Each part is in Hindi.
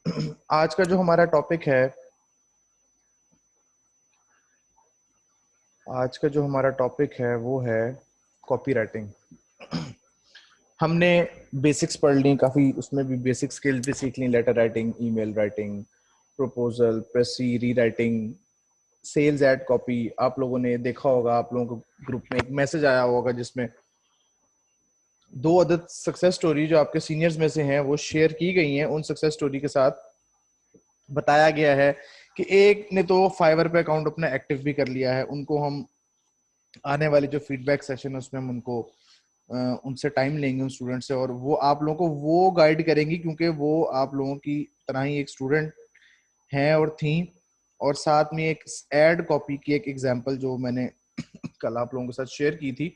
आज का जो हमारा टॉपिक है वो है कॉपी राइटिंग। हमने बेसिक्स पढ़ ली काफ़ी, उसमें भी बेसिक स्किल्स भी सीख ली, letter writing, email writing, proposal, precis, rewriting, sales ad copy. आप लोगों ने देखा होगा, आप लोगों को ग्रुप में एक मैसेज आया होगा जिसमें 2 अदर सक्सेस स्टोरी जो आपके सीनियर्स में से हैं वो शेयर की गई हैं। उन सक्सेस स्टोरी के साथ बताया गया है कि एक ने तो फाइवर पे अकाउंट अपना एक्टिव भी कर लिया है। उनको हम आने वाले जो फीडबैक सेशन है उसमें हम उनको उनसे टाइम लेंगे, उन स्टूडेंट से, और वो आप लोगों को वो गाइड करेंगी क्योंकि वो आप लोगों की तरह ही एक स्टूडेंट हैं और थी। और साथ में एक एड कॉपी की एक एग्जांपल जो मैंने कल आप लोगों के साथ शेयर की थी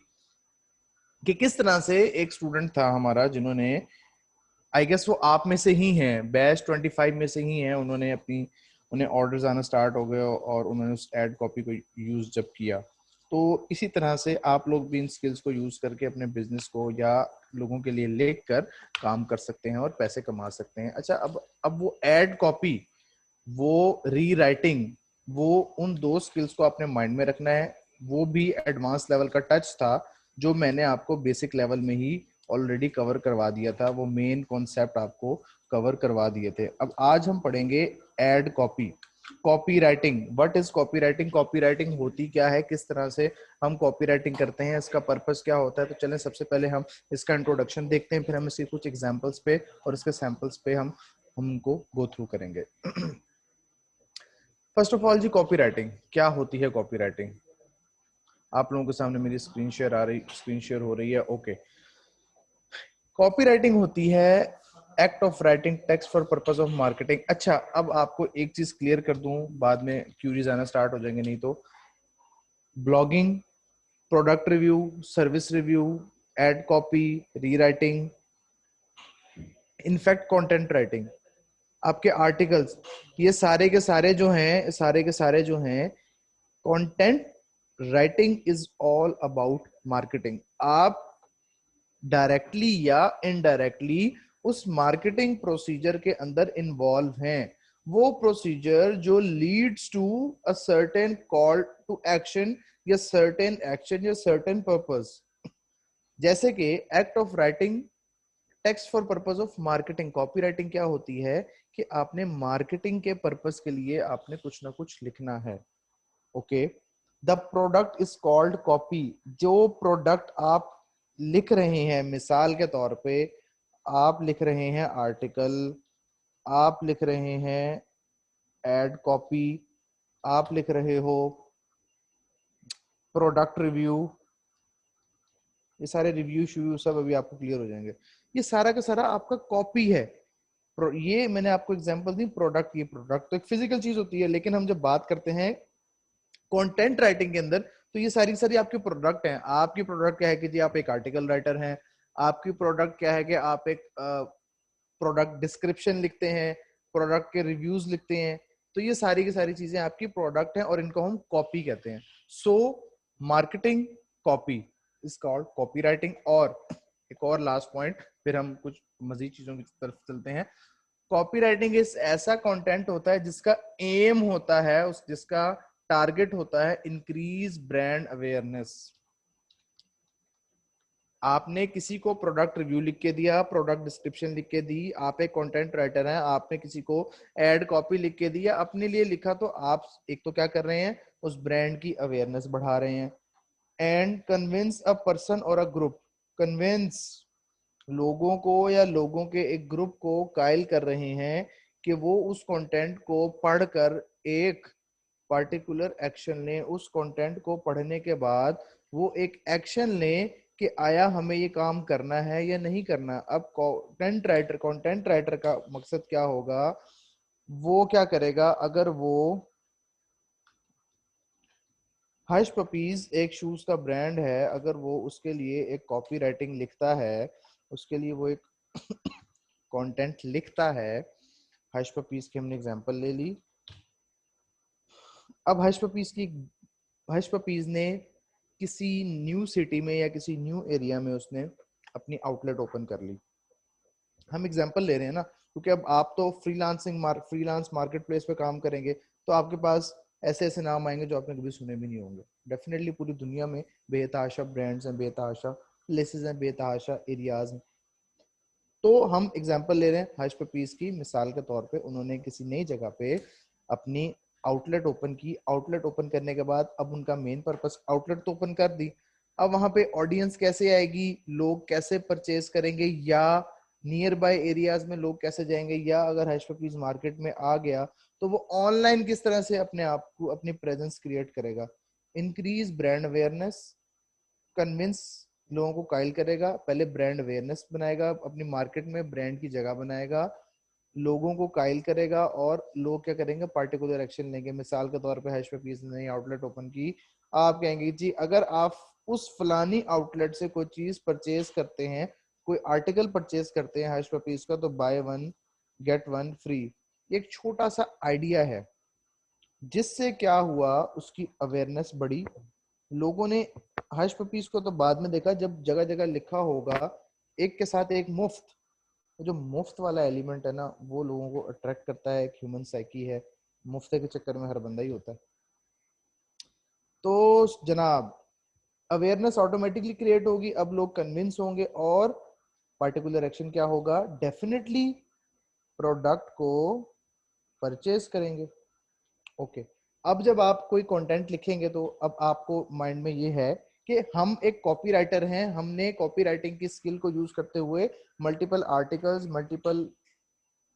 कि किस तरह से एक स्टूडेंट था हमारा जिन्होंने, आई गेस वो आप में से ही हैं, बैच 25 में से ही हैं, उन्हें ऑर्डर्स आना स्टार्ट हो गए और उन्होंने उस एड कॉपी को यूज जब किया। तो इसी तरह से आप लोग भी इन स्किल्स को यूज करके अपने बिजनेस को या लोगों के लिए लिख कर काम कर सकते हैं और पैसे कमा सकते हैं। अच्छा, अब वो एड कॉपी, वो री राइटिंग, वो उन 2 स्किल्स को आपने माइंड में रखना है। वो भी एडवांस लेवल का टच था जो मैंने आपको बेसिक लेवल में ही ऑलरेडी कवर करवा दिया था, वो मेन कॉन्सेप्ट आपको कवर करवा दिए थे। अब आज हम पढ़ेंगे ad copy, copy writing. What is copy writing? Copy writing होती क्या है, किस तरह से हम कॉपी राइटिंग करते हैं, इसका पर्पस क्या होता है। तो चलें सबसे पहले हम इसका इंट्रोडक्शन देखते हैं, फिर हम इसके कुछ एग्जांपल्स पे और इसके सैंपल्स पे हम उनको गो थ्रू करेंगे। फर्स्ट ऑफ ऑल जी, कॉपी राइटिंग क्या होती है? कॉपी राइटिंग आप लोगों के सामने मेरी स्क्रीन शेयर हो रही है। ओके, कॉपी राइटिंग होती है act of writing text for purpose of marketing. अच्छा, अब आपको एक चीज क्लियर कर दूं, बाद में क्यूरीज आना स्टार्ट हो जाएंगे नहीं तो। Blogging, product review, service review, ad copy, rewriting, in fact content writing, आपके आर्टिकल्स, ये सारे के सारे जो हैं content writing is all about marketing. आप डायरेक्टली या इनडायरेक्टली उस मार्केटिंग प्रोसीजर के अंदर इन्वॉल्व हैं। वो प्रोसीजर जो leads to a certain call to action या सर्टेन पर्पस। जैसे कि act of writing text for purpose of marketing, copywriting क्या होती है कि आपने मार्केटिंग के पर्पस के लिए आपने कुछ ना कुछ लिखना है। Okay, the product is called copy. जो प्रोडक्ट आप लिख रहे हैं, मिसाल के तौर पे आप लिख रहे हैं आर्टिकल, आप लिख रहे हैं एड कॉपी, आप लिख रहे हो प्रोडक्ट रिव्यू, ये सारे रिव्यू शिव्यू सब अभी आपको क्लियर हो जाएंगे। ये सारा का सारा आपका कॉपी है। ये मैंने आपको एग्जांपल दी प्रोडक्ट, ये प्रोडक्ट तो एक फिजिकल चीज होती है, लेकिन हम जब बात करते हैं कंटेंट राइटिंग के अंदर तो ये सारी सारी आपके प्रोडक्ट हैं। आपकी प्रोडक्ट क्या है कि जी आप एक आर्टिकल राइटर हैं, आपकी प्रोडक्ट क्या है कि आप एक प्रोडक्ट डिस्क्रिप्शन लिखते हैं, प्रोडक्ट के रिव्यूज लिखते हैं। तो ये सारी की सारी चीजें आपकी प्रोडक्ट हैं और इनको हम कॉपी कहते हैं। So marketing copy is called copy writing. और एक और लास्ट पॉइंट, फिर हम कुछ मजीद चीजों की तरफ चलते हैं। कॉपी राइटिंग इस ऐसा कंटेंट होता है जिसका एम होता है, उस जिसका टारगेट होता है इंक्रीज ब्रांड अवेयरनेस। आपने किसी को प्रोडक्ट रिव्यू लिख के दिया, प्रोडक्ट डिस्क्रिप्शन लिख के दी, आप एक कंटेंट राइटर हैं, आपने किसी को एड कॉपी लिख के दिया, अपने लिए लिखा, तो आप एक तो क्या कर रहे हैं, उस ब्रांड की अवेयरनेस बढ़ा रहे हैं। एंड कन्विंस अ पर्सन और अ ग्रुप, कन्विंस लोगों को या लोगों के एक ग्रुप को कायल कर रहे हैं कि वो उस कंटेंट को पढ़कर एक पार्टिकुलर एक्शन लें। उस कंटेंट को पढ़ने के बाद वो एक एक्शन लें कि आया हमें ये काम करना है या नहीं करना। अब कंटेंट राइटर का मकसद क्या होगा, वो क्या करेगा, अगर वो हश पपीज एक शूज का ब्रांड है, अगर वो उसके लिए एक कॉपी राइटिंग लिखता है, उसके लिए वो एक कंटेंट लिखता है, हश पपीज की हमने एग्जांपल ले ली। अब हश पपीज ने किसी न्यू सिटी में या किसी न्यू एरिया में उसने अपनी आउटलेट ओपन कर ली। हम एग्जांपल ले रहे हैं ना, क्योंकि अब आप तो फ्रीलांस मार्केट प्लेस पे काम करेंगे, तो आपके पास ऐसे ऐसे नाम आएंगे जो आपने कभी सुने भी नहीं होंगे। डेफिनेटली पूरी दुनिया में बेतहाशा ब्रांड्स हैं, बेतहाशा प्लेसेस हैं, बेतहाशा एरियाज हैं। तो हम एग्जांपल ले रहे हैं हर्ष पपीज की मिसाल के तौर पे, उन्होंने किसी नई जगह पे अपनी आउटलेट ओपन की। आउटलेट ओपन करने के बाद अब उनका मेन पर्पस, आउटलेट तो ओपन कर दी, अब वहां पे ऑडियंस कैसे आएगी, लोग कैसे परचेज करेंगे, या नियर बाय एरियाज में लोग कैसे जाएंगे, या अगर हर्ष पपीज मार्केट में आ गया तो वो ऑनलाइन किस तरह से अपने आप को, अपनी प्रेजेंस क्रिएट करेगा। इंक्रीज ब्रांड अवेयरनेस, कन्विंस लोगों को कायल करेगा, पहले ब्रांड अवेयरनेस बनाएगा, अपनी मार्केट में ब्रांड की जगह बनाएगा, लोगों को कायल करेगा, और लोग क्या करेंगे, पार्टिकुलर एक्शन लेंगे। मिसाल के तौर पे हर्ष पपीज ने नई आउटलेट ओपन की, आप कहेंगे जी अगर आप उस फलानी आउटलेट से कोई चीज परचेज करते हैं, कोई आर्टिकल परचेज करते हैं हर्ष पपीज का, तो by one get one free. एक छोटा सा आइडिया है, जिससे क्या हुआ, उसकी अवेयरनेस बढ़ी, लोगों ने हर्ष पपीज को तो बाद में देखा जब जगह जगह लिखा होगा एक के साथ एक मुफ्त। जो मुफ्त वाला एलिमेंट है ना, वो लोगों को अट्रैक्ट करता है, एक ह्यूमन साइकी है, मुफ्त के चक्कर में हर बंदा ही होता है। तो जनाब अवेयरनेस ऑटोमेटिकली क्रिएट होगी, अब लोग कन्विंस होंगे, और पार्टिकुलर एक्शन क्या होगा, डेफिनेटली प्रोडक्ट को परचेज करेंगे। ओके, अब जब आप कोई कंटेंट लिखेंगे तो अब आपको माइंड में ये है कि हम एक कॉपीराइटर हैं, हमने कॉपी राइटिंग की स्किल को यूज करते हुए multiple articles, multiple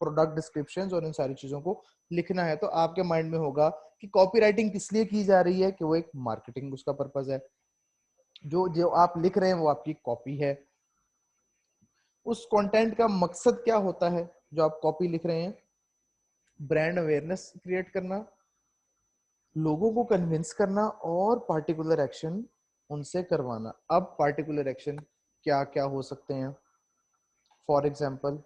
product descriptions और इन सारी चीजों को लिखना है। तो आपके माइंड में होगा कि कॉपी राइटिंग किस लिए की जा रही है, कि वो एक मार्केटिंग उसका पर्पज है, जो जो आप लिख रहे हैं वो आपकी कॉपी है। उस कंटेंट का मकसद क्या होता है जो आप कॉपी लिख रहे हैं, ब्रांड अवेयरनेस क्रिएट करना, लोगों को कन्विंस करना, और पार्टिकुलर एक्शन उनसे करवाना। अब पार्टिकुलर एक्शन क्या क्या हो सकते हैं, for example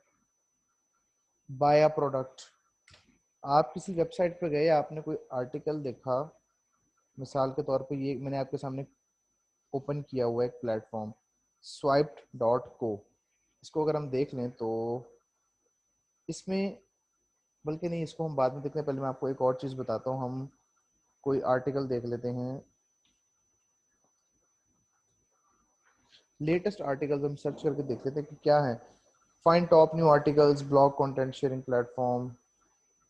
buy a product. आप किसी वेबसाइट पे गए, आपने कोई आर्टिकल देखा, मिसाल के तौर पे ये मैंने आपके सामने ओपन किया हुआ एक प्लेटफॉर्म swiped.co। इसको अगर हम देख लें तो इसमें, बल्कि नहीं, इसको हम बाद में देखते हैं, पहले मैं आपको एक और चीज बताता हूँ। हम कोई आर्टिकल देख लेते हैं, लेटेस्ट आर्टिकल्स हम सर्च करके देख लेते हैं कि क्या है। Find top new articles, blog content sharing platform,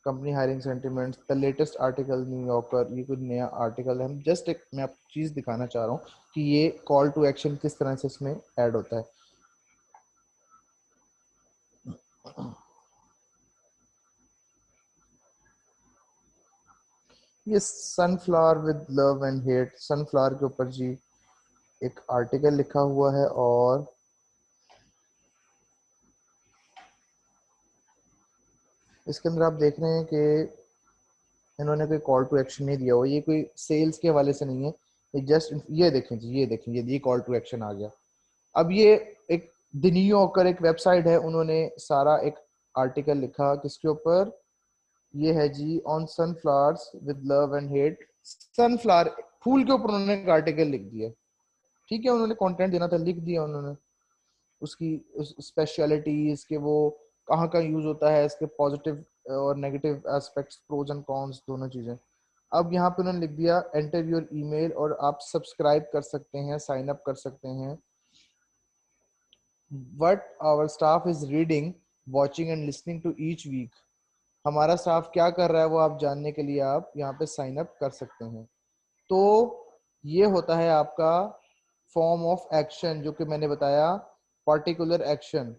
company hiring sentiments, the latest article New Yorker. ये कुछ नया आर्टिकल है, हम जस्ट एक मैं आपको चीज दिखाना चाह रहा हूँ कि ये कॉल टू एक्शन किस तरह से इसमें ऐड होता है। ये sunflower with love and hate, sunflower के ऊपर जी एक आर्टिकल लिखा हुआ है, और इसके अंदर आप देख रहे हैं कि इन्होंने कोई कॉल टू एक्शन नहीं दिया हुआ, ये कोई सेल्स के हवाले से नहीं है, ये जस्ट ये देखें जी, ये देखें, ये कॉल टू एक्शन आ गया। अब ये एक द न्यूयॉर्कर एक वेबसाइट है, उन्होंने सारा एक आर्टिकल लिखा किसके ऊपर, ये है जी on sunflowers with love and hate. Sunflower फूल के ऊपर उन्होंने एक आर्टिकल लिख दिया, ठीक है, उन्होंने कंटेंट देना था, लिख दिया उन्होंने, उसकी स्पेशलिटी, इसके वो कहाँ का यूज होता है, इसके पॉजिटिव और negative aspects, pros and cons, दोनों चीजें। अब यहाँ पे उन्होंने लिख दिया एंटर योर ईमेल, और आप सब्सक्राइब कर सकते हैं, साइन अप कर सकते हैं, what our staff is reading, watching and listening to each week. हमारा स्टाफ क्या कर रहा है वो आप जानने के लिए आप यहाँ पे साइन अप कर सकते हैं। तो ये होता है आपका फॉर्म ऑफ एक्शन, जो कि मैंने बताया पार्टिकुलर एक्शन।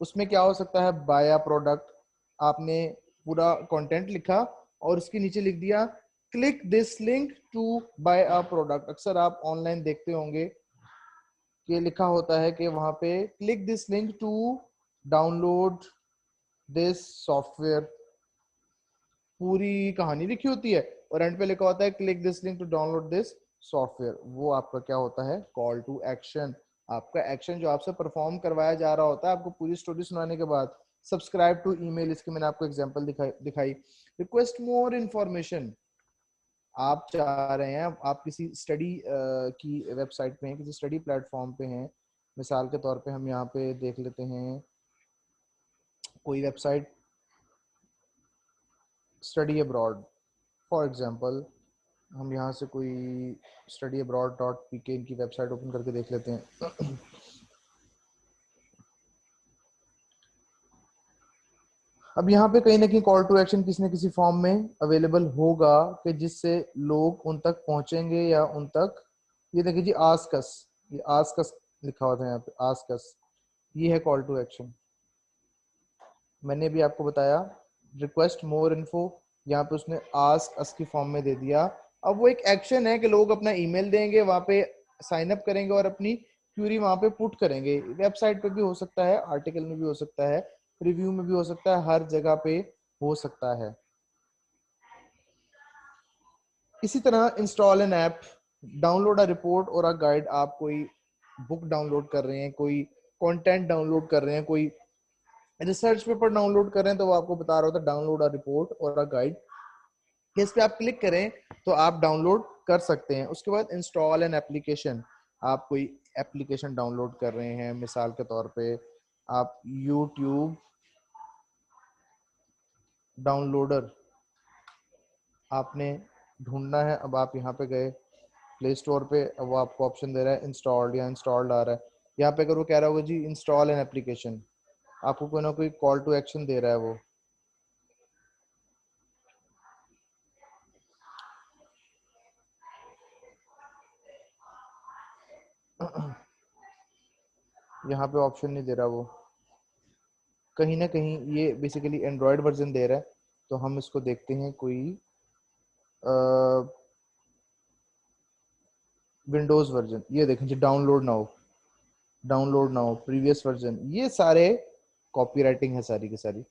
उसमें क्या हो सकता है, बाय अ प्रोडक्ट, आपने पूरा कंटेंट लिखा और उसके नीचे लिख दिया click this link to buy a product. अक्सर आप ऑनलाइन देखते होंगे कि लिखा होता है कि वहां पे click this link to download this software, पूरी कहानी लिखी होती है, और एंड पे लिखा होता है click this link to download this software. वो आपका क्या होता है, कॉल टू एक्शन। आपका एक्शन जो आपसे परफॉर्म करवाया जा रहा होता है आपको पूरी स्टोरी सुनाने के बाद। सब्सक्राइब टू ईमेल, इसकी मैंने आपको एग्जांपल दिखाई। रिक्वेस्ट मोर इंफॉर्मेशन, आप चाह रहे हैं, आप किसी स्टडी की वेबसाइट पे हैं, किसी स्टडी प्लेटफॉर्म पे हैं, मिसाल के तौर पे हम यहाँ पे देख लेते हैं कोई website study abroad, for example हम यहाँ से कोई स्टडी अब्रॉड डॉट पी के इनकी वेबसाइट ओपन करके देख लेते हैं। अब यहाँ पे कहीं ना कहीं कॉल टू एक्शन किसी न किसी फॉर्म में अवेलेबल होगा कि जिससे लोग उन तक पहुंचेंगे या उन तक, ये देखिए जी आस्क अस, ये आस्क अस लिखा हुआ था यहाँ पे, आस्क अस, ये है कॉल टू एक्शन। मैंने भी आपको बताया रिक्वेस्ट मोर इन्फो, यहाँ पे उसने आस्क अस की फॉर्म में दे दिया। अब वो एक एक्शन है कि लोग अपना ईमेल देंगे, वहां पे साइन अप करेंगे और अपनी क्यूरी वहां पे पुट करेंगे। वेबसाइट पे भी हो सकता है, आर्टिकल में भी हो सकता है, रिव्यू में भी हो सकता है, हर जगह पे हो सकता है। इसी तरह install an app, download a report और अ गाइड, आप कोई बुक डाउनलोड कर रहे हैं, कोई कंटेंट डाउनलोड कर रहे हैं, कोई रिसर्च पेपर डाउनलोड कर रहे हैं, तो वो आपको बता रहा होता है डाउनलोड अ रिपोर्ट और अ गाइड। इस पे आप क्लिक करें तो आप डाउनलोड कर सकते हैं। उसके बाद इंस्टॉल एन एप्लीकेशन, आप कोई एप्लीकेशन डाउनलोड कर रहे हैं, मिसाल के तौर पे आप यूट्यूब डाउनलोडर आपने ढूंढना है। अब आप यहाँ पे गए प्ले स्टोर पे, अब वो आपको ऑप्शन दे रहा है इंस्टॉल्ड या इंस्टॉल्ड आ रहा है। यहाँ पे अगर वो कह रहा होगा जी इंस्टॉल एन एप्लीकेशन, आपको कोई ना कोई कॉल टू एक्शन दे रहा है वो। यहाँ पे ऑप्शन नहीं दे रहा वो, कहीं ना कहीं ये बेसिकली एंड्रॉयड वर्जन दे रहा है। तो हम इसको देखते हैं कोई विंडोज वर्जन, ये देखें जी download now, download now previous version, ये सारे कॉपीराइटिंग है सारी की सारी,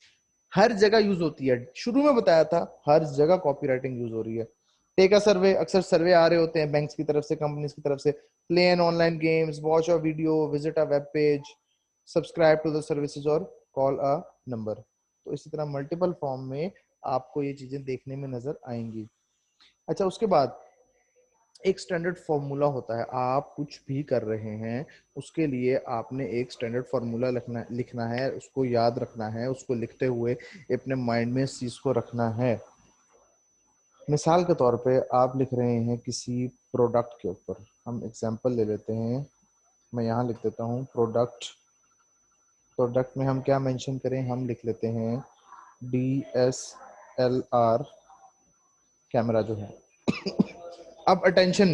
हर जगह यूज होती है। शुरू में बताया था हर जगह कॉपीराइटिंग यूज हो रही है। टेक अ सर्वे, अक्सर सर्वे आ रहे होते हैं बैंक्स की तरफ से, कंपनीज की तरफ से, play an online games, watch a video, visit a web page, subscribe to the services और कॉल अ नंबर। तो इसी तरह मल्टीपल फॉर्म में आपको ये चीजें देखने में नजर आएंगी। अच्छा, उसके बाद एक स्टैंडर्ड फॉर्मूला होता है। आप कुछ भी कर रहे हैं उसके लिए आपने एक स्टैंडर्ड फॉर्मूला लिखना है, उसको याद रखना है, उसको लिखते हुए अपने माइंड में इस चीज को रखना है। मिसाल के तौर पे आप लिख रहे हैं किसी प्रोडक्ट के ऊपर, हम एग्जांपल ले लेते हैं, मैं यहाँ लिख देता हूँ प्रोडक्ट। प्रोडक्ट में हम क्या मेंशन करें, हम लिख लेते हैं DSLR कैमरा जो है। अब अटेंशन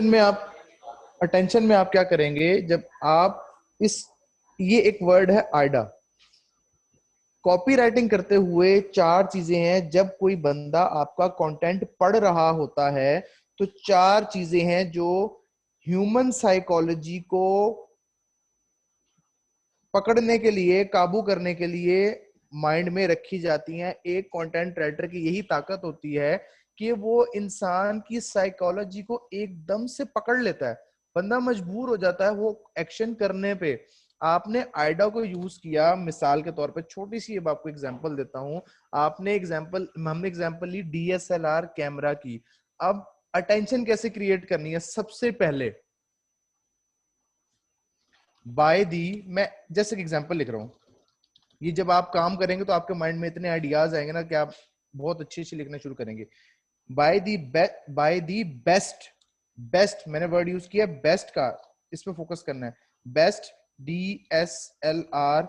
में आप क्या करेंगे, जब आप इस, ये एक वर्ड है आइडा, कॉपी राइटिंग करते हुए चार चीजें हैं। जब कोई बंदा आपका कंटेंट पढ़ रहा होता है तो चार चीजें हैं जो ह्यूमन साइकोलॉजी को पकड़ने के लिए, काबू करने के लिए माइंड में रखी जाती हैं। एक कंटेंट राइटर की यही ताकत होती है कि वो इंसान की साइकोलॉजी को एकदम से पकड़ लेता है, बंदा मजबूर हो जाता है वो एक्शन करने पे। आपने आइडा को यूज किया, मिसाल के तौर पे छोटी सी अब आपको एग्जांपल देता हूं। हमने एग्जांपल ली DSLR कैमरा की। अब अटेंशन कैसे क्रिएट करनी है, सबसे पहले बाय दी, मैं जैसे एग्जांपल लिख रहा हूं, ये जब आप काम करेंगे तो आपके माइंड में इतने आइडियाज आएंगे ना कि आप बहुत अच्छी अच्छी लिखना शुरू करेंगे। बाय दी बेस्ट, बेस्ट मैंने वर्ड यूज किया बेस्ट का, इस पे फोकस करना है। Best DSLR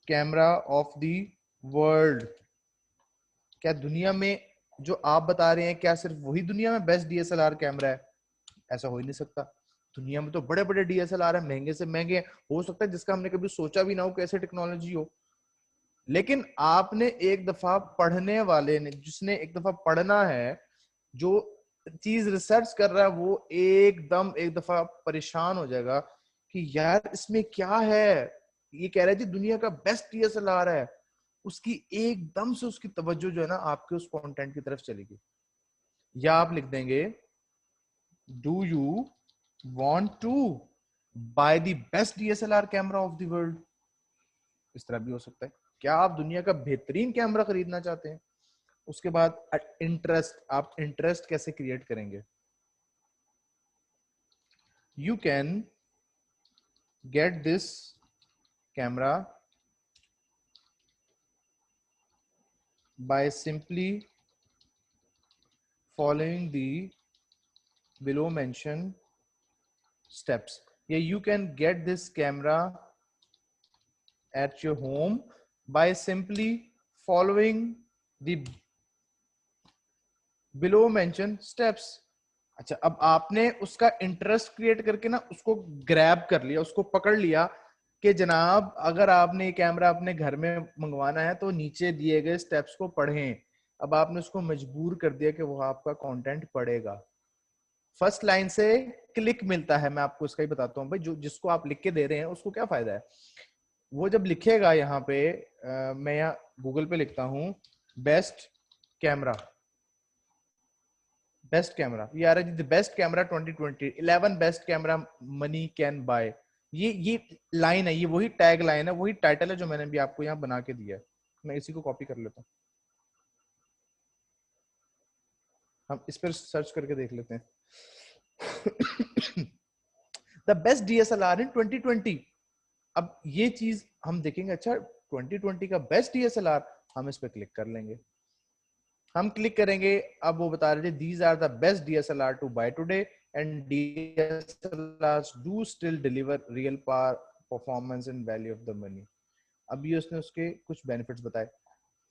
camera of the world. क्या दुनिया में जो आप बता रहे हैं क्या सिर्फ वही दुनिया में बेस्ट DSLR कैमरा है? ऐसा हो ही नहीं सकता। दुनिया में तो बड़े बड़े DSLR है, महंगे से महंगे, हो सकता है जिसका हमने कभी सोचा भी ना हो कैसे टेक्नोलॉजी हो। लेकिन आपने एक दफा पढ़ने वाले ने, जिसने एक दफा पढ़ना है, जो चीज रिसर्च कर रहा है, वो एकदम एक दफा परेशान हो जाएगा कि यार इसमें क्या है। ये कह रहे थे दुनिया का बेस्ट DSLR है, उसकी एकदम से उसकी तवज्जो जो है ना आपके उस कंटेंट की तरफ चलेगी। या आप लिख देंगे do you want to buy the best DSLR camera of the world. इस तरह भी हो सकता है, क्या आप दुनिया का बेहतरीन कैमरा खरीदना चाहते हैं? उसके बाद इंटरेस्ट, आप इंटरेस्ट कैसे क्रिएट करेंगे? You can get this camera by simply following the below mentioned steps. Yeah, you can get this camera at your home by simply following the below mentioned steps. अच्छा, अब आपने उसका इंटरेस्ट क्रिएट करके ना उसको ग्रैब कर लिया, उसको पकड़ लिया कि जनाब अगर आपने ये कैमरा अपने घर में मंगवाना है तो नीचे दिए गए स्टेप्स को पढ़ें। अब आपने उसको मजबूर कर दिया कि वो आपका कंटेंट पढ़ेगा। फर्स्ट लाइन से क्लिक मिलता है, मैं आपको इसका ही बताता हूँ भाई, जो जिसको आप लिख के दे रहे हैं उसको क्या फायदा है। वो जब लिखेगा यहाँ पे मैं यहाँ गूगल पे लिखता हूँ बेस्ट कैमरा, बेस्ट कैमरा, ये आ रहा है best camera 2020, 11 best camera money can buy. ये लाइन है, ये वही टैग लाइन है, वही टाइटल है जो मैंने भी आपको यहाँ बना के दिया है। मैं इसी को कॉपी कर लेता हूँ, हम इस पर सर्च करके देख लेते हैं। द बेस्ट डीएसएलआर इन 2020। अब ये चीज हम देखेंगे, अच्छा 2020 का बेस्ट डीएसएलआर, हम इस पे क्लिक कर लेंगे। हम क्लिक करेंगे, अब वो बता रहे थे these are the best DSLR to buy today and DSLRs do still deliver real power performance and value of the money. अब ये उसने उसके कुछ बेनिफिट्स बताए।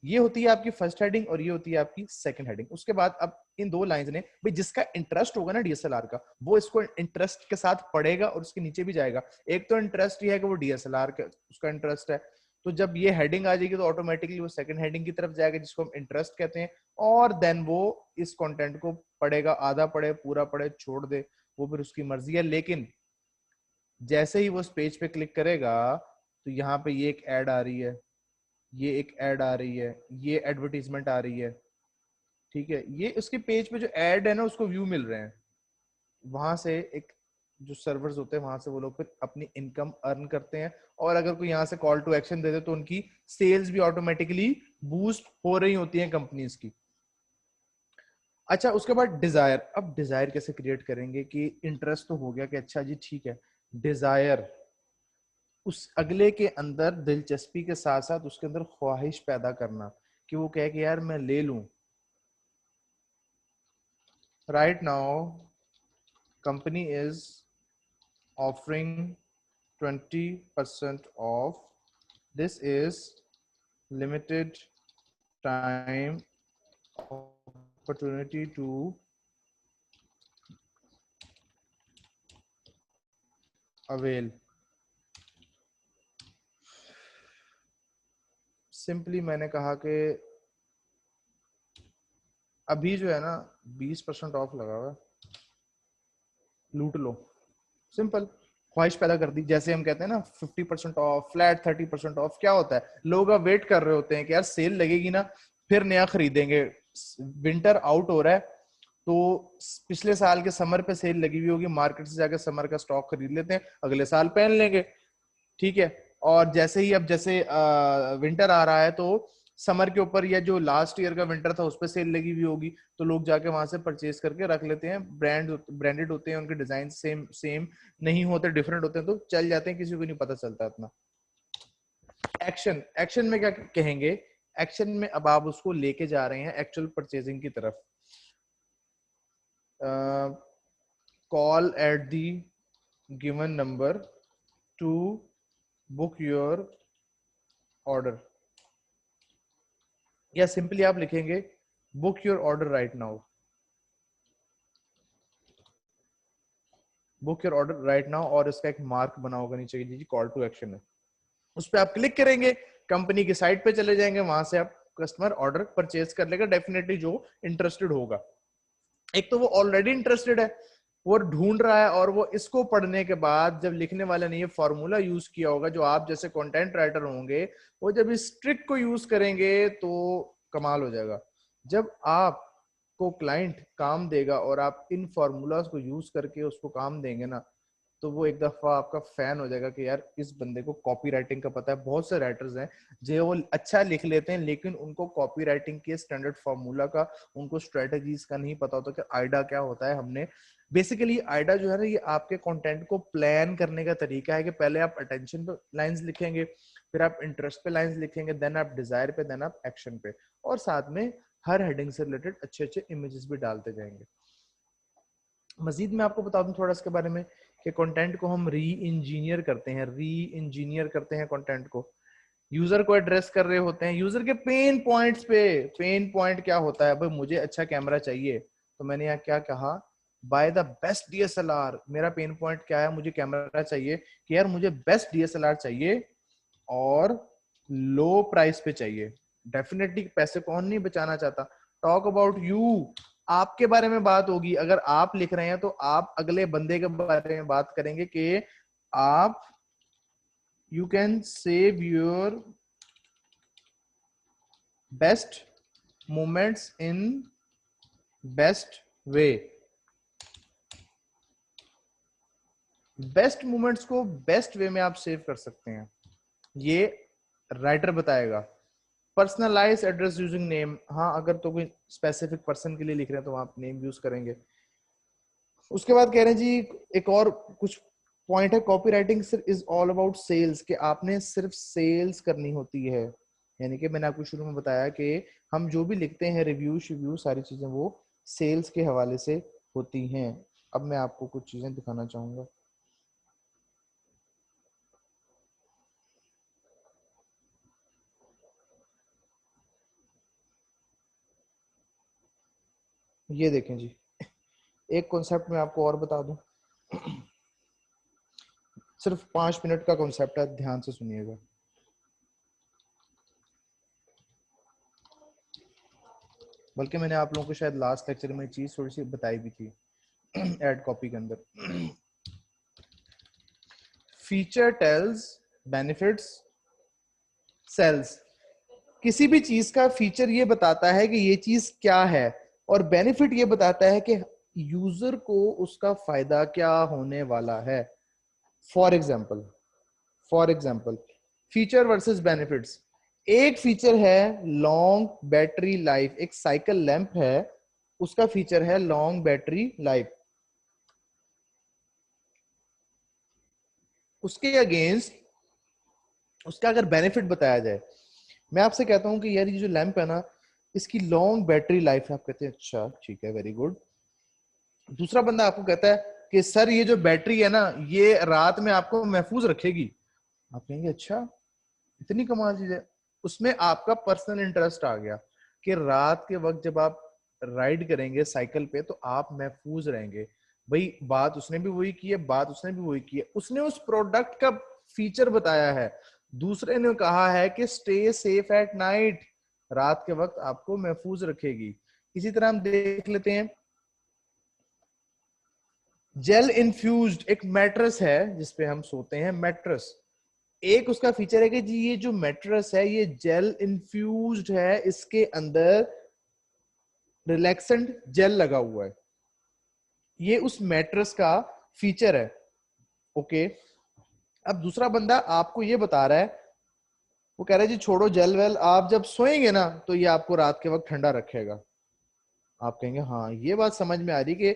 ये होती है आपकी फर्स्ट हेडिंग और ये होती है आपकी सेकंड हेडिंग। उसके बाद अब इन दो लाइंस ने भाई जिसका इंटरेस्ट होगा ना डीएसएलआर का, वो इसको इंटरेस्ट के साथ पढ़ेगा और उसके नीचे भी जाएगा। एक तो इंटरेस्ट ये है कि वो डीएसएलआर का उसका इंटरेस्ट है, तो जब ये हेडिंग आ जाएगी तो ऑटोमेटिकली वो सेकंड हेडिंग की तरफ जाएगा जिसको हम इंटरेस्ट कहते हैं, और देन वो इस कंटेंट को पढ़ेगा, आधा पढ़े, पूरा पढ़े, छोड़ दे, वो फिर उसकी मर्जी है। लेकिन जैसे ही वो उस पेज पे क्लिक करेगा तो यहाँ पे ये एक ऐड आ रही है, ये एक ऐड आ रही है, ये एडवर्टीजमेंट आ रही है, ठीक है। ये उसके पेज पे जो ऐड है ना उसको व्यू मिल रहे हैं, वहां से एक जो सर्वर्स होते हैं वहां से वो लोग फिर अपनी इनकम अर्न करते हैं। और अगर कोई यहाँ से कॉल टू एक्शन दे दे तो उनकी सेल्स भी ऑटोमेटिकली बूस्ट हो रही होती हैं कंपनीज की। अच्छा, उसके बाद डिजायर। अब डिजायर कैसे क्रिएट करेंगे कि इंटरेस्ट तो हो गया कि अच्छा जी ठीक है, डिजायर उस अगले के अंदर दिलचस्पी के साथ साथ उसके अंदर ख्वाहिश पैदा करना कि वो कहे कि यार मैं ले लूं। Right now company is offering 20% off. This is limited time opportunity to avail. Simply मैंने कहा कि अभी जो है ना 20% ऑफ लगा हुआ, लूट लो। सिंपल ख्वाहिश पैदा कर दी। जैसे हम कहते हैं ना 50% ऑफ, फ्लैट 30% ऑफ, क्या होता है लोग अब वेट कर रहे होते हैं कि यार सेल लगेगी ना फिर नया खरीदेंगे। विंटर आउट हो रहा है तो पिछले साल के समर पे सेल लगी हुई होगी, मार्केट से जाकर समर का स्टॉक खरीद लेते हैं, अगले साल पहन लेंगे, ठीक है। और जैसे ही अब जैसे विंटर आ रहा है तो समर के ऊपर या जो लास्ट ईयर का विंटर था उस पर सेल लगी हुई होगी, तो लोग जाके वहां से परचेज करके रख लेते हैं। ब्रांडेड होते हैं, उनके डिजाइन सेम सेम नहीं होते, डिफरेंट होते हैं, तो चल जाते हैं, किसी को नहीं पता चलता इतना। एक्शन, एक्शन में क्या कहेंगे, एक्शन में अब आप उसको लेके जा रहे हैं एक्चुअल परचेजिंग की तरफ। Call at the given number two book your order, या सिंपली आप लिखेंगे book your order right now, book your order right now. और इसका एक मार्क बना होगा नीचे जी कॉल टू एक्शन है, उस पर आप क्लिक करेंगे, कंपनी की साइट पे चले जाएंगे, वहां से आप कस्टमर ऑर्डर परचेज कर लेगा डेफिनेटली जो इंटरेस्टेड होगा। एक तो वो ऑलरेडी इंटरेस्टेड है, वो ढूंढ रहा है, और वो इसको पढ़ने के बाद जब लिखने वाले ने ये फॉर्मूला यूज किया होगा, जो आप जैसे कंटेंट राइटर होंगे वो जब इस ट्रिक को यूज करेंगे तो कमाल हो जाएगा। जब आप को क्लाइंट काम देगा और आप इन फॉर्मूलाज को यूज करके उसको काम देंगे ना, तो वो एक दफा आपका फैन हो जाएगा कि यार इस बंदे को कॉपी राइटिंग का पता है। बहुत से राइटर्स हैं जो वो अच्छा लिख लेते हैं लेकिन उनको कॉपी राइटिंग के स्टैंडर्ड फॉर्मूला का, उनको स्ट्रेटजीज का नहीं पता होता कि आइडा क्या होता है। हमने बेसिकली आइडा जो है ना, ये आपके कंटेंट को प्लान करने का तरीका है कि पहले आप अटेंशन पे लाइंस लिखेंगे, फिर आप इंटरेस्ट पे लाइंस लिखेंगे, देन आप डिजायर पे, देन आप एक्शन पे, और साथ में हर हेडिंग से रिलेटेड अच्छे अच्छे इमेजेस भी डालते जाएंगे। मजीद मैं आपको बता दूं थोड़ा इसके बारे में कि कंटेंट को हम री इंजीनियर करते हैं कंटेंट को, यूजर को एड्रेस कर रहे होते हैं, यूजर के पेन पॉइंट्स पे। पेन पॉइंट क्या होता है भाई, मुझे अच्छा कैमरा चाहिए, तो मैंने यहाँ क्या कहा, बाय द बेस्ट डीएसएलआर। मेरा पेन पॉइंट क्या है, मुझे कैमरा चाहिए कि यार मुझे बेस्ट डीएसएलआर चाहिए और लो प्राइस पे चाहिए। डेफिनेटली पैसे कौन नहीं बचाना चाहता। टॉक अबाउट यू, आपके बारे में बात होगी। अगर आप लिख रहे हैं तो आप अगले बंदे के बारे में बात करेंगे कि आप you can save your best moments in best way। Best moments को बेस्ट वे में आप सेव कर सकते हैं, ये राइटर बताएगा। पर्सनलाइज एड्रेस यूजिंग नेम, हाँ अगर तो कोई स्पेसिफिक पर्सन के लिए लिख रहे हैं तो आप नेम यूज करेंगे। उसके बाद कह रहे हैं जी एक और कुछ पॉइंट है, copywriting is all about sales, कि आपने सिर्फ सेल्स करनी होती है। यानी कि मैंने आपको शुरू में बताया कि हम जो भी लिखते हैं रिव्यू सारी चीजें वो सेल्स के हवाले से होती हैं। अब मैं आपको कुछ चीजें दिखाना चाहूंगा। ये देखें जी, एक कॉन्सेप्ट मैं आपको और बता दूं, सिर्फ 5 मिनट का कॉन्सेप्ट है, ध्यान से सुनिएगा। बल्कि मैंने आप लोगों को शायद लास्ट लेक्चर में चीज थोड़ी सी बताई भी थी एड कॉपी के अंदर। फीचर टेल्स बेनिफिट्स सेल्स, किसी भी चीज का फीचर ये बताता है कि ये चीज क्या है, और बेनिफिट ये बताता है कि यूजर को उसका फायदा क्या होने वाला है। For example feature versus benefits, एक फीचर है लॉन्ग बैटरी लाइफ, एक साइकिल लैंप है उसका फीचर है लॉन्ग बैटरी लाइफ। उसके अगेंस्ट उसका अगर बेनिफिट बताया जाए, मैं आपसे कहता हूं कि यार ये जो लैंप है ना इसकी लॉन्ग बैटरी लाइफ है, आप कहते हैं अच्छा ठीक है वेरी गुड। दूसरा बंदा आपको कहता है कि सर ये जो बैटरी है ना ये रात में आपको महफूज रखेगी, आप कहेंगे अच्छा इतनी कमाल चीज है। उसमें आपका पर्सनल इंटरेस्ट आ गया कि रात के वक्त जब आप राइड करेंगे साइकिल पे तो आप महफूज रहेंगे। भाई बात उसने भी वही की है, उसने उस प्रोडक्ट का फीचर बताया है। दूसरे ने कहा है कि स्टे सेफ एट नाइट, रात के वक्त आपको महफूज रखेगी। इसी तरह हम देख लेते हैं जेल इन्फ्यूज्ड, एक मैट्रेस है जिसपे हम सोते हैं, मैट्रेस। एक उसका फीचर है कि जी ये जो मैट्रेस है ये जेल इन्फ्यूज्ड है, इसके अंदर रिलैक्सेंट जेल लगा हुआ है, ये उस मैट्रेस का फीचर है। ओके, अब दूसरा बंदा आपको ये बता रहा है, वो कह रहा है जी छोड़ो जेल वेल, आप जब सोएंगे ना तो ये आपको रात के वक्त ठंडा रखेगा। आप कहेंगे हाँ ये बात समझ में आ रही कि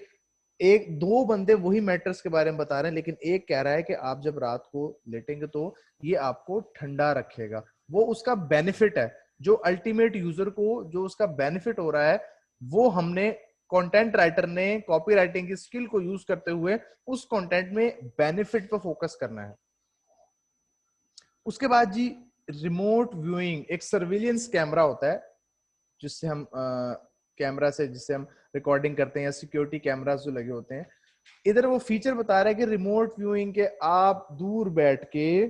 एक दो बंदे वही मैटर्स के बारे में बता रहे हैं, लेकिन एक कह रहा है कि आप जब रात को लेटेंगे तो ये आपको ठंडा रखेगा। वो उसका बेनिफिट है, जो अल्टीमेट यूजर को जो उसका बेनिफिट हो रहा है वो हमने कंटेंट राइटर ने कॉपी राइटिंग की स्किल को यूज करते हुए उस कंटेंट में बेनिफिट पर फोकस करना है। उसके बाद जी रिमोट व्यूइंग, एक सर्विलियंस कैमरा होता है जिससे हम कैमरा से जिससे हम रिकॉर्डिंग करते हैं, या सिक्योरिटी कैमरास जो लगे होते हैं। इधर वो फीचर बता रहा है कि रिमोट व्यूइंग के आप दूर बैठ के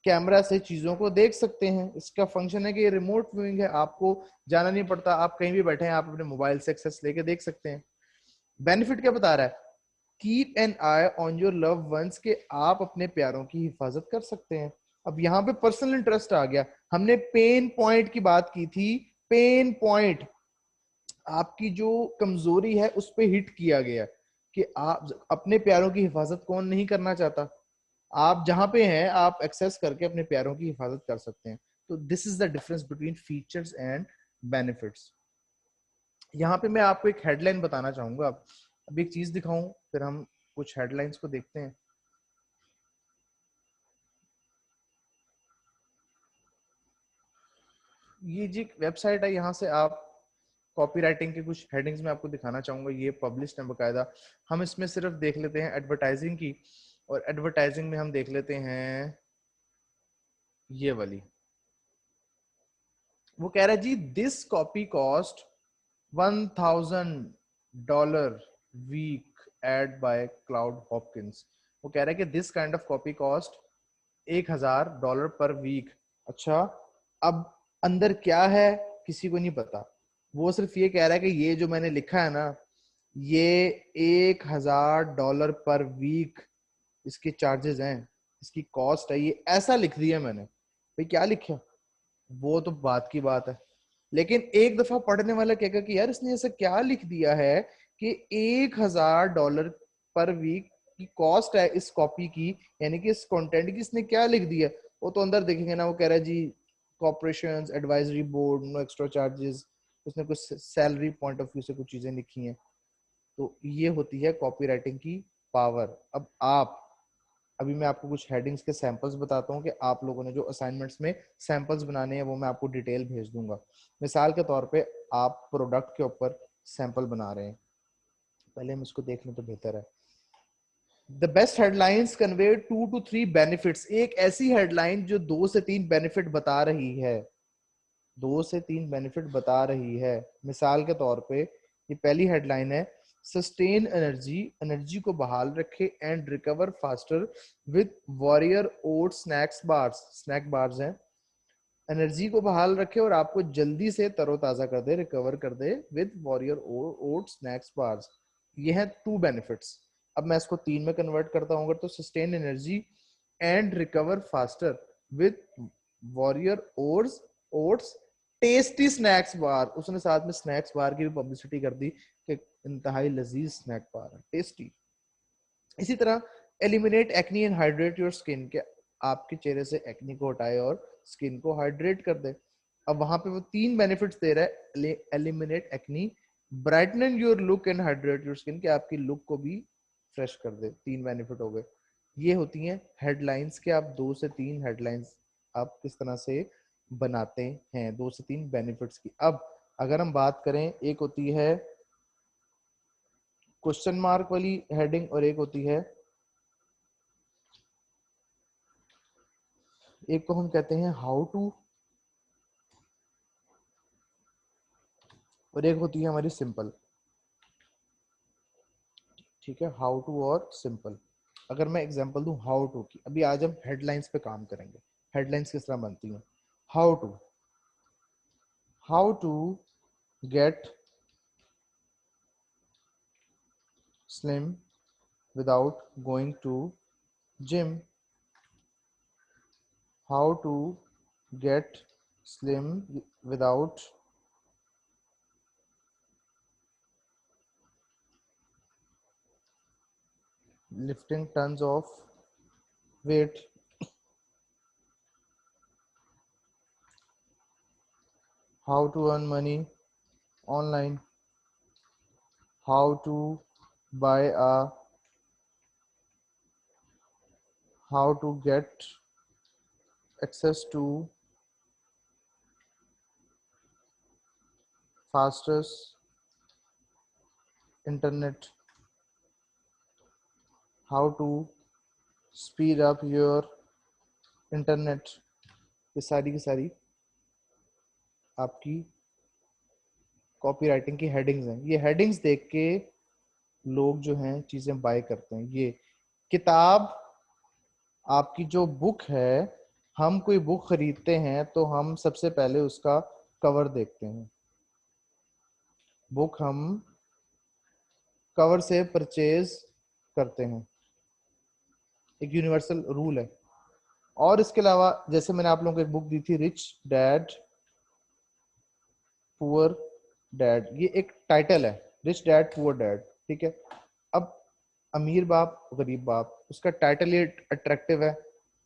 कैमरा से चीजों को देख सकते हैं। इसका फंक्शन है कि रिमोट व्यूइंग है, आपको जाना नहीं पड़ता, आप कहीं भी बैठे हैं आप अपने मोबाइल से एक्सेस लेके देख सकते हैं। बेनिफिट क्या बता रहा है, keep an eye on your love ones, के आप अपने प्यारों की हिफाजत कर सकते हैं। अब यहाँ पे पर्सनल इंटरेस्ट आ गया, हमने पेन पॉइंट की बात की थी, पेन पॉइंट आपकी जो कमजोरी है उस पर हिट किया गया कि आप अपने प्यारों की हिफाजत कौन नहीं करना चाहता। आप जहां पे हैं आप एक्सेस करके अपने प्यारों की हिफाजत कर सकते हैं। तो this is the difference between features and benefits. यहाँ पे मैं आपको एक हेडलाइन बताना चाहूंगा। अब एक चीज दिखाऊं फिर हम कुछ हेडलाइंस को देखते हैं। ये जी वेबसाइट है, यहाँ से आप कॉपी राइटिंग के कुछ हेडिंग्स में आपको दिखाना चाहूंगा, ये पब्लिश है बकायदा। हम इसमें सिर्फ देख लेते हैं एडवर्टाइजिंग की, और एडवर्टाइजिंग में हम देख लेते हैं ये वाली। वो कह रहा है जी this copy cost $1,000 week ad by Claude Hopkins. वो कह रहा है कि this kind of copy cost $1,000 per week. अच्छा, अब अंदर क्या है किसी को नहीं पता, वो सिर्फ ये कह रहा है कि ये जो मैंने लिखा है ना, ये $1,000 पर वीक इसके चार्जेस हैं, इसकी कॉस्ट है, ये ऐसा लिख दिया मैंने। भाई क्या लिखा, वो तो बात की बात है, लेकिन एक दफा पढ़ने वाला कहेगा कि यार इसने ऐसा क्या लिख दिया है कि $1,000 पर वीक की कॉस्ट है इस कॉपी की, यानी कि इस कंटेंट की इसने क्या लिख दिया। वो तो अंदर देखेंगे ना, वो कह रहा है जी corporation advisory board, no extra charges, उसने कुछ सैलरी पॉइंट ऑफ व्यू से कुछ चीजें लिखी हैं। तो ये होती है कॉपी राइटिंग की पावर। अब आप, अभी मैं आपको कुछ हेडिंग्स के सैंपल्स बताता हूँ कि आप लोगों ने जो असाइनमेंट्स में सैंपल्स बनाने हैं वो मैं आपको डिटेल भेज दूंगा। मिसाल के तौर पे आप प्रोडक्ट के ऊपर सैंपल बना रहे हैं, पहले हम इसको देख लें तो बेहतर है। The best headlines convey 2 to 3 benefits. एक ऐसी हेडलाइन जो 2 से 3 बेनिफिट बता रही है, 2 से 3 बेनिफिट बता रही है। मिसाल के तौर पे ये पहली हेडलाइन है, सस्टेन एनर्जी, एनर्जी को बहाल रखे, and recover faster with warrior oat snacks bars. Snack bars हैं, एनर्जी को बहाल रखे और आपको जल्दी से तरोताजा कर दे, रिकवर कर दे with warrior oat snacks bars. ये हैं 2 बेनिफिट्स। अब मैं इसको 3 में कन्वर्ट करता हूँ, तो sustain energy and recover faster with warrior oats tasty snacks bar. उसने साथ में स्नैक्स बार की भी पब्लिसिटी कर दी कि इंतहाई लजीज स्नैक बार है, टेस्टी। इसी तरह eliminate acne and hydrate your skin, के आपके चेहरे से एक्नी को हटाए और स्किन को हाइड्रेट कर दे। अब वहां पे वो 3 बेनिफिट्स दे रहा है, eliminate acne, brighten your look and hydrate your skin, के आपकी लुक को भी फ्रेश कर दे। 3 बेनिफिट हो गए। ये होती हैं हेडलाइंस के, आप 2 से 3 हेडलाइंस आप किस तरह से बनाते हैं 2 से 3 बेनिफिट्स की। अब अगर हम बात करें, एक होती है क्वेश्चन मार्क वाली हेडिंग और एक होती है, एक को हम कहते हैं हाउ टू और एक होती है हमारी सिंपल। ठीक है, हाउ टू और सिंपल। अगर मैं एग्जांपल दूं हाउ टू की, अभी आज हम हेडलाइंस पे काम करेंगे, हेडलाइंस किस तरह बनती हैं। How to, how to get slim without going to gym, how to get slim without lifting tons of weight, how to earn money online, how to buy a, how to get access to fastest internet, how to speed up your internet। ये सारी की सारी आपकी कॉपी राइटिंग की हेडिंग्स हैं। ये हेडिंग्स देख के लोग जो हैं चीजें बाय करते हैं। ये किताब, आपकी जो बुक है, हम कोई बुक खरीदते हैं तो हम सबसे पहले उसका कवर देखते हैं। बुक हम कवर से परचेज करते हैं, एक यूनिवर्सल रूल है। और इसके अलावा जैसे मैंने आप लोगों को एक बुक दी थी, रिच डैड पुअर डैड, ये एक टाइटल है, रिच डैड पुअर डैड। ठीक है, अब अमीर बाप गरीब बाप, उसका टाइटल ये अट्रैक्टिव है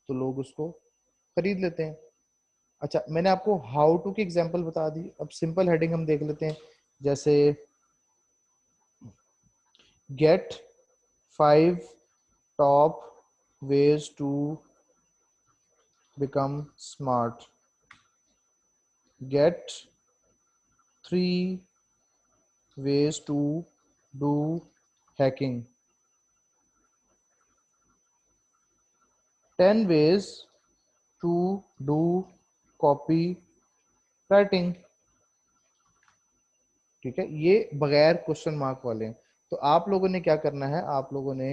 तो लोग उसको खरीद लेते हैं। अच्छा, मैंने आपको हाउ टू की एग्जांपल बता दी, अब सिंपल हेडिंग हम देख लेते हैं। जैसे get 5 top ways to become smart get 3 ways to do hacking, 10 ways to do copy writing। ठीक है, ये बगैर क्वेश्चन मार्क वाले हैं। तो आप लोगों ने क्या करना है, आप लोगों ने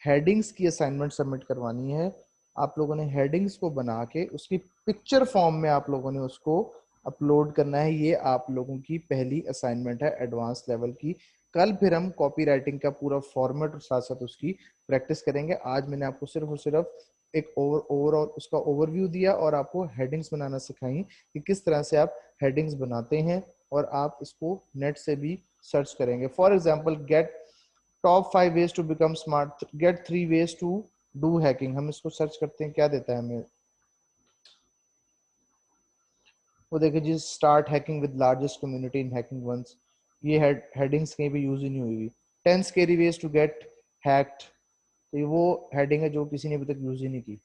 हेडिंग्स की असाइनमेंट सबमिट करवानी है। आप लोगों ने हेडिंग्स को बना के उसकी पिक्चर फॉर्म में आप लोगों ने उसको अपलोड करना है। ये आप लोगों की पहली असाइनमेंट है एडवांस लेवल की। कल फिर हम कॉपी राइटिंग का पूरा फॉर्मेट और साथ साथ उसकी प्रैक्टिस करेंगे। आज मैंने आपको सिर्फ और सिर्फ एक ओवरऑल उसका ओवरव्यू दिया और आपको हेडिंग्स बनाना सिखाई कि किस तरह से आप हेडिंग्स बनाते हैं, और आप इसको नेट से भी सर्च करेंगे। For example, get top 5 ways to become smart, get 3 ways to do hacking, हम इसको सर्च करते हैं, क्या देता है हमें, वो देखिए जी, start hacking with largest community in hacking once. ये हेडिंग्स कहीं भी यूज ही नहीं हुई। 10 scary ways to get hacked, तो ये वो हेडिंग है जो किसी ने अभी तक यूज ही नहीं की।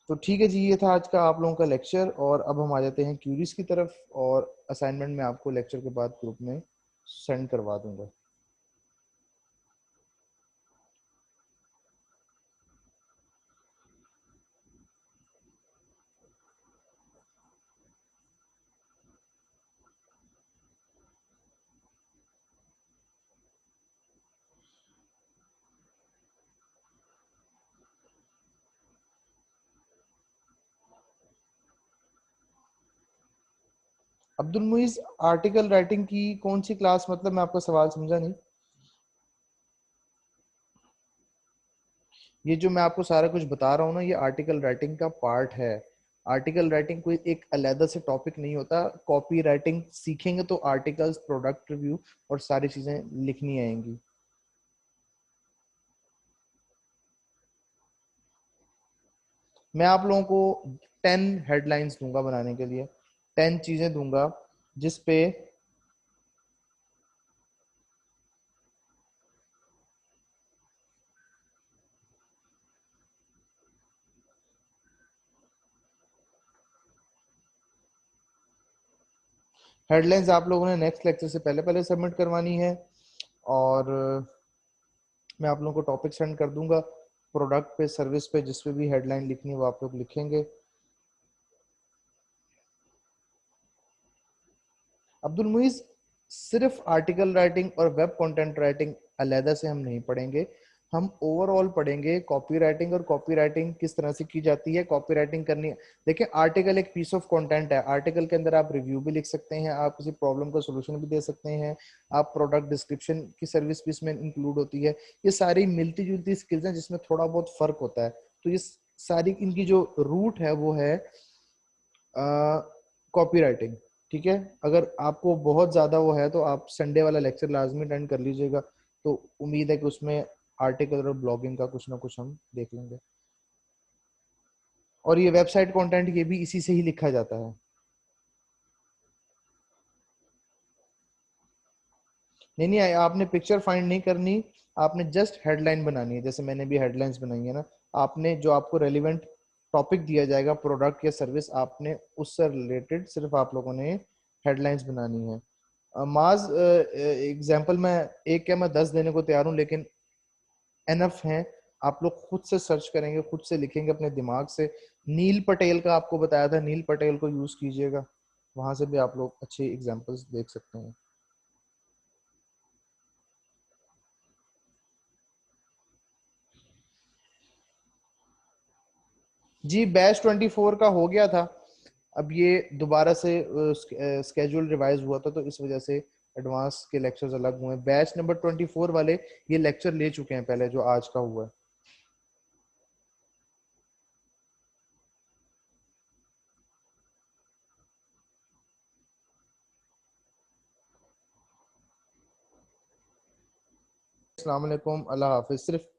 तो ठीक है जी, ये था आज का आप लोगों का लेक्चर, और अब हम आ जाते हैं क्यूरीज की तरफ, और असाइनमेंट में आपको लेक्चर के बाद ग्रुप में सेंड करवा दूंगा। अब्दुल मुइज, आर्टिकल राइटिंग की कौन सी क्लास, मतलब मैं आपका सवाल समझा नहीं। ये जो मैं आपको सारा कुछ बता रहा हूँ ना, ये आर्टिकल राइटिंग का पार्ट है। आर्टिकल राइटिंग कोई एक अलग से टॉपिक नहीं होता। कॉपी राइटिंग सीखेंगे तो आर्टिकल्स, प्रोडक्ट रिव्यू और सारी चीजें लिखनी आएंगी। मैं आप लोगों को 10 हेडलाइंस दूंगा बनाने के लिए, 10 चीजें दूंगा जिस पे हेडलाइंस आप लोगों ने नेक्स्ट लेक्चर से पहले पहले सबमिट करवानी है। और मैं आप लोगों को टॉपिक सेंड कर दूंगा, प्रोडक्ट पे, सर्विस पे, जिस पे भी हेडलाइन लिखनी है वो आप लोग लिखेंगे। अब्दुल मुइज, सिर्फ आर्टिकल राइटिंग और वेब कंटेंट राइटिंग अलहदा से हम नहीं पढ़ेंगे, हम ओवरऑल पढ़ेंगे कॉपी राइटिंग, और कॉपी राइटिंग किस तरह से की जाती है, कॉपी राइटिंग करनी है। देखिए, आर्टिकल एक पीस ऑफ कंटेंट है। आर्टिकल के अंदर आप रिव्यू भी लिख सकते हैं, आप किसी प्रॉब्लम का सोल्यूशन भी दे सकते हैं, आप प्रोडक्ट डिस्क्रिप्शन की सर्विस भी इसमें इंक्लूड होती है। ये सारी मिलती जुलती स्किल्स हैं जिसमें थोड़ा बहुत फर्क होता है। तो ये सारी इनकी जो रूट है वो है कॉपी राइटिंग। ठीक है, अगर आपको बहुत ज्यादा वो है तो आप संडे वाला लेक्चर लाजमी अटेंड कर लीजिएगा। तो उम्मीद है कि उसमें आर्टिकल और ब्लॉगिंग का कुछ ना कुछ हम देख लेंगे। और ये वेबसाइट कंटेंट ये भी इसी से ही लिखा जाता है। नहीं नहीं, आपने पिक्चर फाइंड नहीं करनी, आपने जस्ट हेडलाइन बनानी है, जैसे मैंने भी हेडलाइंस बनाई है ना। आपने जो आपको रेलिवेंट टॉपिक दिया जाएगा, प्रोडक्ट या सर्विस, आपने उससे रिलेटेड सिर्फ आप लोगों ने हेडलाइंस बनानी है। माज एग्जाम्पल मैं एक क्या, मैं 10 देने को तैयार हूँ, लेकिन एनफ है। आप लोग खुद से सर्च करेंगे, खुद से लिखेंगे अपने दिमाग से। नील पटेल का आपको बताया था, नील पटेल को यूज कीजिएगा, वहां से भी आप लोग अच्छे एग्जाम्पल्स देख सकते हैं। जी, बैच 24 का हो गया था। अब ये दोबारा से स्केड्यूल रिवाइज हुआ था, तो इस वजह से एडवांस के लेक्चर्स अलग हुए। बैच नंबर 24 वाले ये लेक्चर ले चुके हैं पहले, जो आज का हुआ है। अस्सलाम वालेकुम, अल्लाह हाफिज। सिर्फ